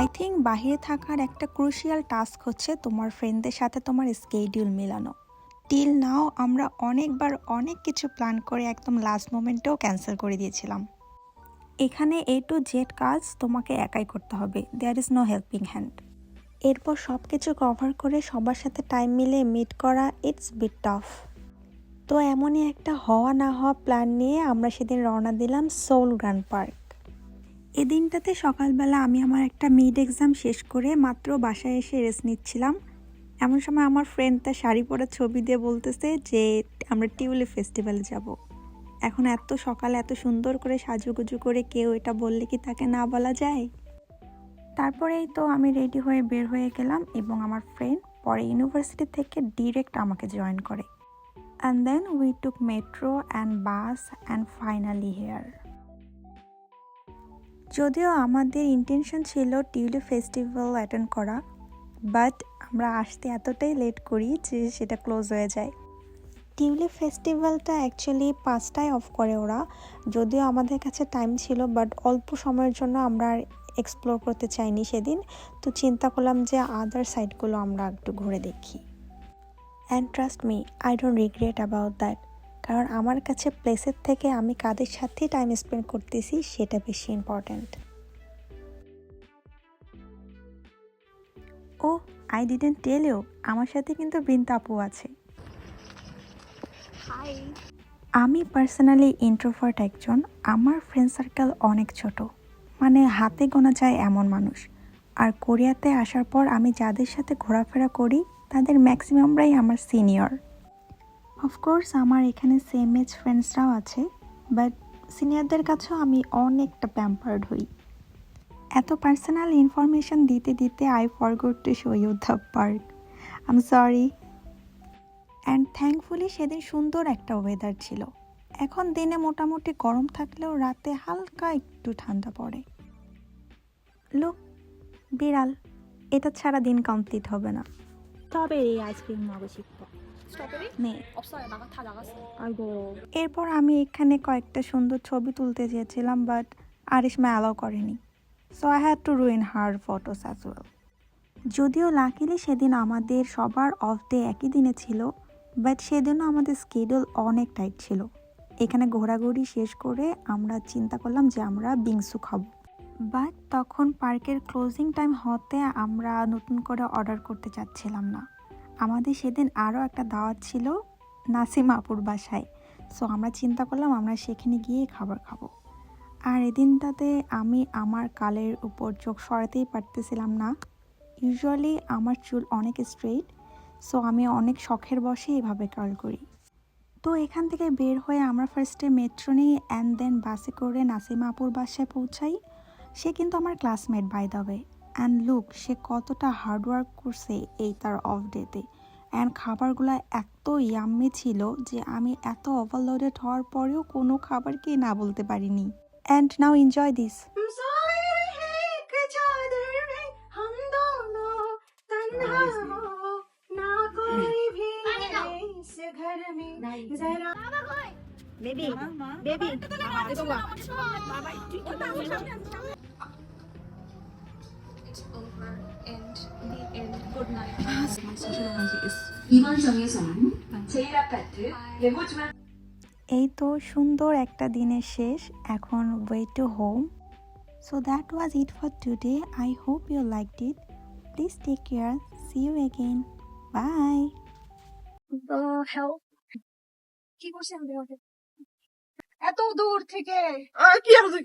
I think বাহিরে থাকার একটা ক্রুশিয়াল টাস্ক হচ্ছে তোমার ফ্রেন্ডদের সাথে তোমার স্কেডিউল মেলানো। টিল নাও আমরা অনেকবার অনেক কিছু প্ল্যান করে একদম লাস্ট মোমেন্টেও ক্যান্সেল করে দিয়েছিলাম। এখানে A to Z কাজ তোমাকে একাই করতে হবে, there is no helping hand. এরপর সব কিছু কভার করে সবার সাথে টাইম মিলে মিট করা, ইটস বিট টাফ। তো এমনই একটা হওয়া না হওয়া প্ল্যান নিয়ে আমরা সেদিন রওনা দিলাম সোল গ্র্যান্ড পার্ক। এই দিনটাতে সকালবেলা আমি আমার একটা মিড এক্সাম শেষ করে মাত্র বাসায় এসে রেস্ট নিচ্ছিলাম। এমন সময় আমার ফ্রেন্ড তার শাড়ি পরা ছবি দিয়ে বলতেছে যে আমরা টিউলিপ ফেস্টিভ্যালে যাব। এখন এত সকালে এত সুন্দর করে সাজুগুজু করে কেউ এটা বললে কি তাকে না বলা যায়? তারপরেই তো আমি রেডি হয়ে বের হয়ে গেলাম এবং আমার ফ্রেন্ড পরে ইউনিভার্সিটি থেকে ডিরেক্ট আমাকে জয়েন করে। And then we took metro and bus and finally here. যদিও আমাদের ইন্টেনশন ছিল টিউলিপ ফেস্টিভ্যাল অ্যাটেন্ড করা, বাট আমরা আসতে এতটাই লেট করি যে সেটা ক্লোজ হয়ে যায়। টিউলিপ ফেস্টিভ্যালটা অ্যাকচুয়ালি 5টায় অফ করে ওরা, যদিও আমাদের কাছে টাইম ছিল বাট অল্প সময়ের জন্য আমরা আর এক্সপ্লোর করতে চাইনি সেদিন। তো চিন্তা করলাম যে আদার সাইডগুলো আমরা একটু ঘুরে দেখি। And trust me, I don't regret about that, কারণ আমার কাছে প্লেসের থেকে আমি কাদের সাথে টাইম স্পেন্ড করতেছি সেটা বেশি important. Oh, I didn't tell you, আমার সাথে কিন্তু বৃন্দা আপু আছে। হাই। আমি পার্সোনালি ইন্ট্রোভার্ট একজন। আমার ফ্রেন্ড সার্কেল অনেক ছোট, মানে হাতে গোনা যায় এমন মানুষ। আর কোরিয়াতে আসার পর আমি যাদের সাথে ঘোরাফেরা করি তাদের ম্যাক্সিমামরাই আমার সিনিয়র। অফকোর্স আমার এখানে সেম এজ ফ্রেন্ডসরাও আছে, বাট সিনিয়রদের কাছেও আমি অনেকটা প্যাম্পার্ড হই। এত পার্সোনাল ইনফরমেশন দিতে দিতে I forgot to show you the park, I am sorry. And thankfully সেদিন সুন্দর একটা ওয়েদার ছিল। এখন দিনে মোটামুটি গরম থাকলেও রাতে হালকা একটু ঠান্ডা পড়ে। লুক, বিড়াল, এটা ছাড়া দিন কমপ্লিট হবে না। 스트로베리 아이스크림 먹고 싶어. 스트로베리? নে। 없어요. 다 나갔어. 아이고. এরপর আমি এখানে কয়েকটা সুন্দর ছবি তুলতে চেয়েছিলাম, বাট আরিশমা অ্যালাউ করেনি। So I had to ruin her photos as well. যদিও লাকিলি সেদিন আমাদের সবার অফ ডে একই দিনে ছিল, বাট সেদিনও আমাদের স্কেডিউল অনেক টাইট ছিল। এখানে ঘোরাঘুরি শেষ করে আমরা চিন্তা করলাম যে আমরা বিংসু খাবো, বাট তখন পার্কের ক্লোজিং টাইম হতে আমরা নতুন করে অর্ডার করতে চাচ্ছিলাম না। আমাদের সেদিন আরও একটা দাওয়াত ছিল নাসিমা আপুর বাসায়। সো আমরা চিন্তা করলাম আমরা সেখানে গিয়ে খাবার খাবো। আর এদিনটাতে আমি আমার কালের উপর চোখ সরাতেই পারতেছিলাম না। ইউজুয়ালি আমার চুল অনেক স্ট্রেইট, সো আমি অনেক শখের বশে এভাবে কার্ল করি। তো এখান থেকে বের হয়ে আমরা ফার্স্টে মেট্রো নিই অ্যান্ড দেন বাসে করে নাসিমা আপুর বাসায় পৌঁছাই। সে কিন্তু আমার classmate by the way. And look, সে কতটা হার্ডওয়ার্ক করছে এই তার অফ ডেতে। অ্যান্ড খাবারগুলো এত ইয়াম্মি ছিল যে আমি এত ওভারলোডেড হওয়ার পরেও কোনো খাবারকেই না বলতে পারিনি। And now enjoy this. Baby baby 이거 봐. It's over and the end. Good night. 이번 정류소는 제1아파트 예고중앙 এই তো সুন্দর একটা দিনের শেষ, এখন way to home. So that was it for today. I hope you liked it. Please take care, see you again, bye. The hell? কি করছেন দেওয়াকে? এত দূর থেকে কি হবে